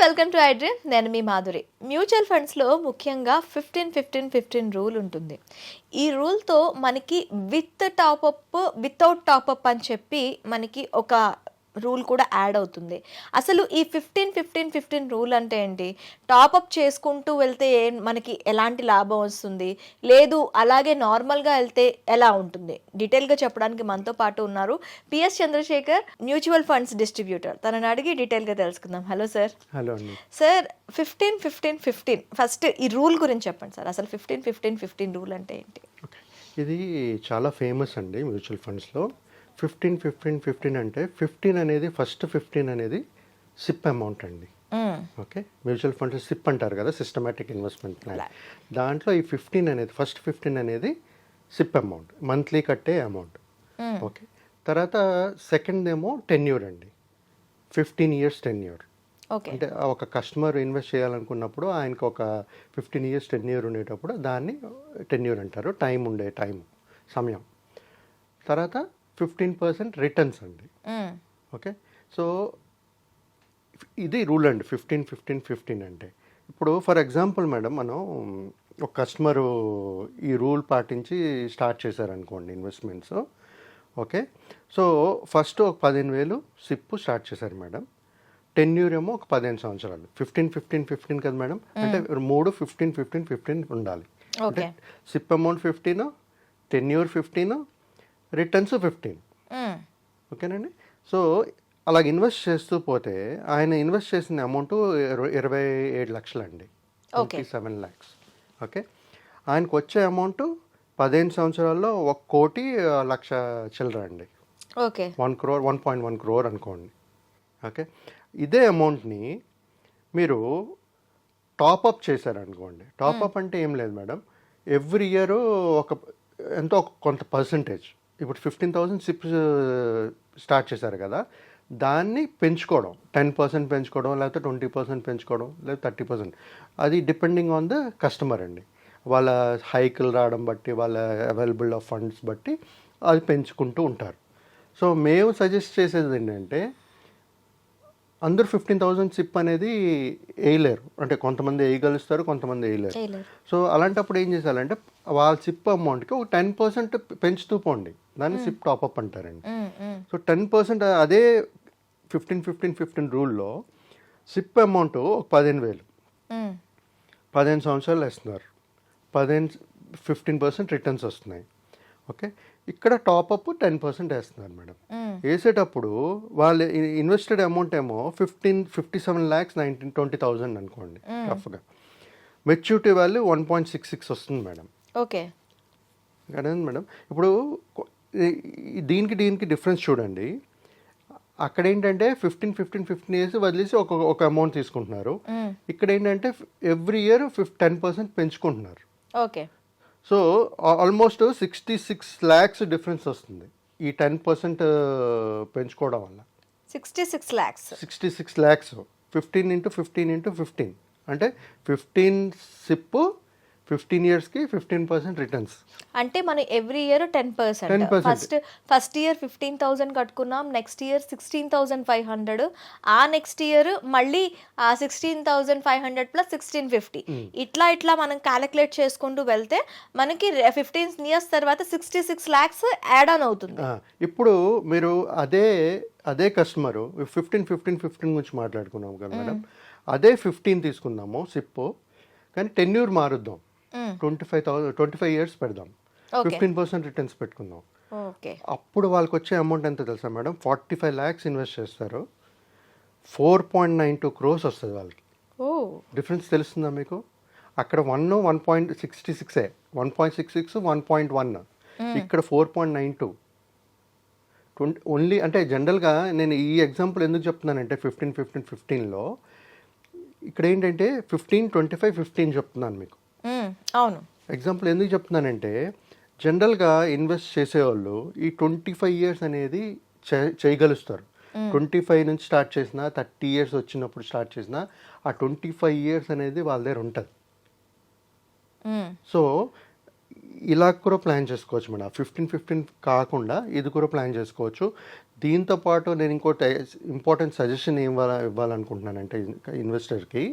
Welcome to iDream. నేను మీ Madhuri. Mutual ఫండ్స్లో ముఖ్యంగా 15-15-15 రూల్ ఉంటుంది. ఈ రూల్తో మనకి విత్ టాపప్ వితౌట్ టాపప్ అని చెప్పి మనకి ఒక రూల్ కూడా యాడ్ అవుతుంది. అసలు ఈ 15-15-15 రూల్ అంటే ఏంటి? టాపప్ చేసుకుంటూ వెళ్తే మనకి ఎలాంటి లాభం వస్తుంది, లేదు అలాగే నార్మల్గా వెళ్తే ఎలా ఉంటుంది? డీటెయిల్గా చెప్పడానికి మనతో పాటు ఉన్నారు PS Chandrashekar, mutual funds distributor. తనని అడిగి డీటెయిల్గా తెలుసుకుందాం. Hello sir. హలో అండి సార్, 15-15-15 ఫస్ట్ ఈ రూల్ గురించి చెప్పండి సార్. అసలు 15-15-15 రూల్ అంటే ఏంటి? ఇది చాలా ఫేమస్ అండి మ్యూచువల్ ఫండ్స్లో. 15-15-15 అంటే 15 అనేది ఫస్ట్ 15 అనేది సిప్ అమౌంట్ అండి. ఓకే, మ్యూచువల్ ఫండ్స్ సిప్ అంటారు కదా, సిస్టమాటిక్ ఇన్వెస్ట్మెంట్ ప్లాన్. దాంట్లో ఈ 15 అనేది ఫస్ట్ 15 అనేది సిప్ అమౌంట్, మంత్లీ కట్టే అమౌంట్. ఓకే, తర్వాత సెకండ్ ఏమో టెన్యూర్ అండి, 15 years టెన్యూర్. అంటే ఒక కస్టమర్ ఇన్వెస్ట్ చేయాలనుకున్నప్పుడు ఆయనకు ఒక 15 years టెన్యూర్ ఉండేటప్పుడు దాన్ని టెన్యూర్ అంటారు, టైం సమయం. తర్వాత 15% రిటర్న్స్ అండి. ఓకే, సో ఇది రూల్ అండి 15-15-15 అంటే. ఇప్పుడు ఫర్ ఎగ్జాంపుల్ మేడం, మనం ఒక కస్టమరు ఈ రూల్ పాటించి స్టార్ట్ చేశారనుకోండి ఇన్వెస్ట్మెంట్స్. ఓకే, సో ఫస్ట్ ఒక 15,000 సిప్ స్టార్ట్ చేశారు మేడం. టెన్యూర్ ఏమో ఒక 15 సంవత్సరాలు. 15-15-15 కదా మేడం, అంటే 15-15-15 ఉండాలి. అంటే సిప్ అమౌంట్ 15, టెన్యూర్ 15, రిటర్న్స్ 15. ఓకేనండి. సో అలాగ ఇన్వెస్ట్ చేస్తూ పోతే ఆయన ఇన్వెస్ట్ చేసిన అమౌంట్ 27 లక్షలు అండి, 27 lakhs. ఓకే, ఆయనకు వచ్చే అమౌంట్ 15 సంవత్సరాల్లో 1,00,00,000 చిల్లర అండి. ఓకే, 1.1 crore అనుకోండి. ఓకే, ఇదే అమౌంట్ని మీరు టాపప్ చేశారనుకోండి. టాపప్ అంటే ఏం లేదు మేడం, ఎవ్రీ ఇయర్ ఎంతో కొంత పర్సంటేజ్. ఇప్పుడు 15,000 సిప్స్ స్టార్ట్ చేశారు కదా, దాన్ని పెంచుకోవడం, 10% పెంచుకోవడం, లేకపోతే 20% పెంచుకోవడం, లేదా 30%. అది డిపెండింగ్ ఆన్ ద కస్టమర్ అండి. వాళ్ళ హైకులు రావడం బట్టి, వాళ్ళ అవైలబుల్ ఆఫ్ ఫండ్స్ బట్టి అది పెంచుకుంటూ ఉంటారు. సో మేము సజెస్ట్ చేసేది ఏంటంటే, అందరూ 15,000 సిప్ అనేది వేయలేరు. అంటే కొంతమంది వేయగలుస్తారు, కొంతమంది వేయలేరు. సో అలాంటప్పుడు ఏం చేయాలంటే, వాళ్ళ సిప్ అమౌంట్కి ఒక 10% పెంచుతూ పోండి, దాన్ని సిప్ టాపప్ అంటారండి. సో 10% అదే 15-15-15 రూల్లో సిప్ అమౌంట్ ఒక 15,000 15 సంవత్సరాలు వేస్తున్నారు, 15% రిటర్న్స్ వస్తున్నాయి. ఓకే, ఇక్కడ టాపప్ 10% వేస్తున్నారు మేడం. వేసేటప్పుడు వాళ్ళు ఇన్వెస్టెడ్ అమౌంట్ ఏమో 57,20,000 అనుకోండి రఫ్గా. మెచ్యూరిటీ వాల్యూ 1.66 వస్తుంది మేడం. ఓకే, అదేండి మేడం. ఇప్పుడు దీనికి డిఫరెన్స్ చూడండి. అక్కడ ఏంటంటే 15 years వదిలేసి ఒక అమౌంట్ తీసుకుంటున్నారు. ఇక్కడ ఏంటంటే ఎవ్రీ ఇయర్ 10% పెంచుకుంటున్నారు. Okay, so almost 66 lakhs difference వస్తుంది ఈ 10% పెంచుకోవడం వల్ల. 66 lakhs 66 lakhs 15 అంటే 15 సిప్ 15 yearsకి 15% రిటర్న్స్. అంటే మనం ఎవ్రీ ఇయర్ 10%. ఫస్ట్ ఇయర్ 15,000 కట్టుకున్నాం, నెక్స్ట్ ఇయర్ 16,500, ఆ నెక్స్ట్ ఇయర్ మళ్ళీ 16,500 ప్లస్ 1650. ఇట్లా మనం క్యాలిక్యులేట్ చేసుకుంటూ వెళ్తే మనకి 15 years తర్వాత 66 lakhs యాడ్ ఆన్ అవుతుంది. ఇప్పుడు మీరు అదే కస్టమరు 15 గురించి మాట్లాడుకున్నాం కదా మేడం, అదే 15 తీసుకుందాము సిప్, కానీ టెన్యూర్ మారుద్దాం, 25 years పెడదాం, 15% రిటర్న్స్ పెట్టుకుందాం. అప్పుడు వాళ్ళకి వచ్చే అమౌంట్ ఎంత తెలుసా మేడం? 45 lakhs ఇన్వెస్ట్ చేస్తారు, 4.92 crores వస్తుంది వాళ్ళకి. డిఫరెన్స్ తెలుస్తుందా మీకు? అక్కడ 1.66 1.66 1.1, ఇక్కడ 4.92. ఓన్లీ అంటే జనరల్గా నేను ఈ ఎగ్జాంపుల్ ఎందుకు చెప్తున్నానంటే 15-15-15లో ఇక్కడ ఏంటంటే 15-25-15 చెప్తున్నాను మీకు. అవును, ఎగ్జాంపుల్ ఎందుకు చెప్తున్నానంటే, జనరల్గా ఇన్వెస్ట్ చేసేవాళ్ళు ఈ 25 years అనేది చేయగలుస్తారు. 25 నుంచి స్టార్ట్ చేసిన, 30 years వచ్చినప్పుడు స్టార్ట్ చేసిన, ఆ 25 years అనేది వాళ్ళ దగ్గర ఉంటుంది. సో ఇలా కూడా ప్లాన్ చేసుకోవచ్చు మేడం. 15-15 కాకుండా ఇది కూడా ప్లాన్ చేసుకోవచ్చు. దీంతో పాటు నేను ఇంకోటి ఇంపార్టెంట్ సజెషన్ ఇవ్వాలనుకుంటున్నానంటే ఇన్వెస్టర్కి,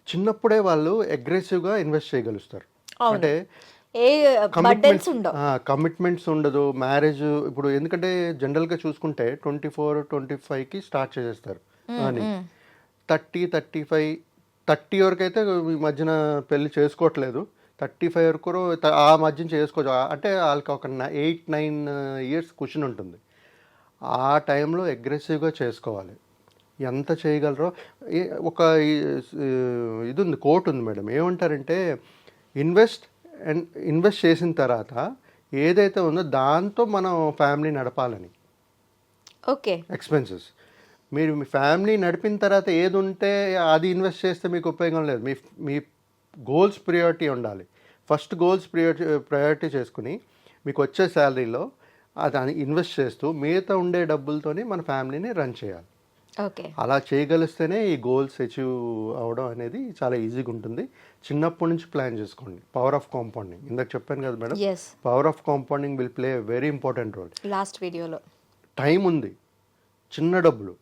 చిన్నప్పుడే వాళ్ళు అగ్రెసివ్గా ఇన్వెస్ట్ చేయగలుగుతారు. అవును. అంటే ఏ బర్డెన్స్ ఉండవు. కమిట్మెంట్స్ ఉండదు. మ్యారేజ్ ఇప్పుడు ఎందుకంటే జనరల్గా చూసుకుంటే 24-25కి స్టార్ట్ చేసేస్తారు అని. 30 వరకు అయితే ఈ మధ్యన పెళ్లి చేసుకోవట్లేదు. 35 వరకు ఆ మధ్యన చేసుకోవచ్చు. అంటే వాళ్ళకి ఒక 8-9 ఇయర్స్ క్వశ్చన్ ఉంటుంది. ఆ టైంలో అగ్రెసివ్గా చేసుకోవాలి. ఎంత చేయగలరో ఒక ఇది ఉంది, కోట్ ఉంది మేడం. ఏమంటారంటే ఇన్వెస్ట్ చేసిన తర్వాత ఏదైతే ఉందో దాంతో మనం ఫ్యామిలీ నడపాలని. ఓకే. ఎక్స్పెన్సెస్ మీరు మీ ఫ్యామిలీ నడిపిన తర్వాత ఏది ఉంటే అది ఇన్వెస్ట్ చేస్తే మీకు ఉపయోగం లేదు. మీ గోల్స్ ప్రియారిటీ ఉండాలి. ఫస్ట్ గోల్స్ ప్రయారిటీ చేసుకుని మీకు వచ్చే శాలరీలో దాన్ని ఇన్వెస్ట్ చేస్తూ మిగతా ఉండే డబ్బులతోనే మన ఫ్యామిలీని రన్ చేయాలి. ఓకే. అలా చేయగలిస్తేనే ఈ గోల్స్ అచీవ్ అవ్వడం అనేది చాలా ఈజీగా ఉంటుంది. చిన్నప్పటి నుంచి ప్లాన్ చేసుకోండి. పవర్ ఆఫ్ కాంపౌండింగ్ ఇందాక చెప్పాను కదా madam. Yes. Power of compounding will play very important role. Last వీడియోలో టైం ఉంది, చిన్న డబ్బులు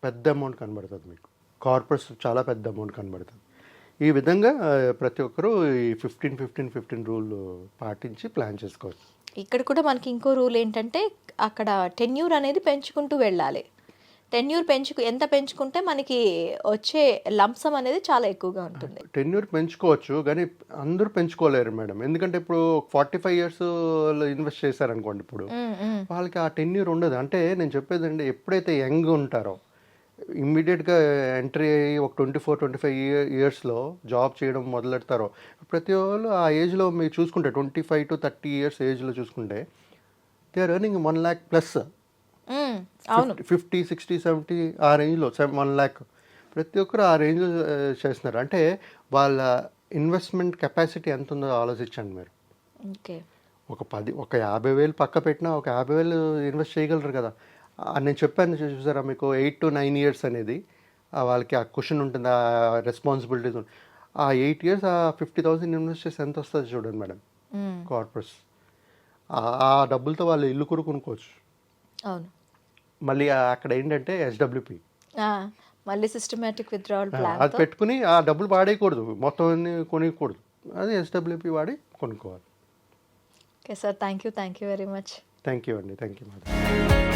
పెద్ద అమౌంట్ కనబడుతుంది మీకు. కార్పొరేట్స్ చాలా పెద్ద అమౌంట్ కనబడుతుంది. ఈ విధంగా ప్రతి ఒక్కరూ ఈ 15-15-15 రూల్ పాటించి ప్లాన్ చేసుకోవచ్చు. ఇక్కడ కూడా మనకి ఇంకో రూల్ ఏంటంటే అక్కడ టెన్యూర్ అనేది పెంచుకుంటూ వెళ్ళాలి. టెన్యూర్ ఎంత పెంచుకుంటే మనకి వచ్చే లంసమ్ అనేది చాలా ఎక్కువగా ఉంటుంది. టెన్యూర్ పెంచుకోవచ్చు కానీ అందరూ పెంచుకోలేరు మేడం. ఎందుకంటే ఇప్పుడు 45 years ఇన్వెస్ట్ చేశారనుకోండి, ఇప్పుడు వాళ్ళకి ఆ టెన్యూర్ ఉండదు. అంటే నేను చెప్పేది అంటే ఎప్పుడైతే యంగ్ ఉంటారో ఇమ్మీడియట్గా ఎంట్రీ అయ్యి ఒక 24-25 yearsలో జాబ్ చేయడం మొదలెడతారో, ప్రతి వాళ్ళు ఆ ఏజ్లో మీరు చూసుకుంటే 25-30 years ఏజ్లో చూసుకుంటే they are earning 1 lakh plus. అవును. 50-60-70 ఆ రేంజ్లో 1 lakh ప్రతి ఒక్కరు ఆ రేంజ్లో చేస్తున్నారు. అంటే వాళ్ళ ఇన్వెస్ట్మెంట్ కెపాసిటీ ఎంత ఉందో ఆలోచించండి మీరు. ఓకే. ఒక 50,000 పక్క పెట్టినా ఒక 50,000 ఇన్వెస్ట్ చేయగలరు కదా. నేను చెప్పాను చూసారా మీకు, 8-9 years అనేది వాళ్ళకి ఆ క్వశ్చన్ ఉంటుంది, ఆ రెస్పాన్సిబిలిటీస్ ఉంటుంది. ఆ 8 years ఆ 50,000 ఇన్వెస్ట్ చేసి ఎంత వస్తుంది చూడండి మేడం. కార్పొరేట్స్ ఆ డబ్బులతో వాళ్ళు ఇల్లు కూడా కొనుక్కోవచ్చు. అవును. మళ్ళీ అక్కడ ఏంటంటే SWP మళ్ళీ సిస్టమేటిక్ విత్డ్రావల్ ప్లాన్ అది పెట్టుకుని ఆ డబ్బులు వాడేయకూడదు, మొత్తం అన్ని కొనియకూడదు. అది SWP వాడి కొనుక్కోవాలి. Okay sir, thank you very much. Thank you అండి. Thank you madam.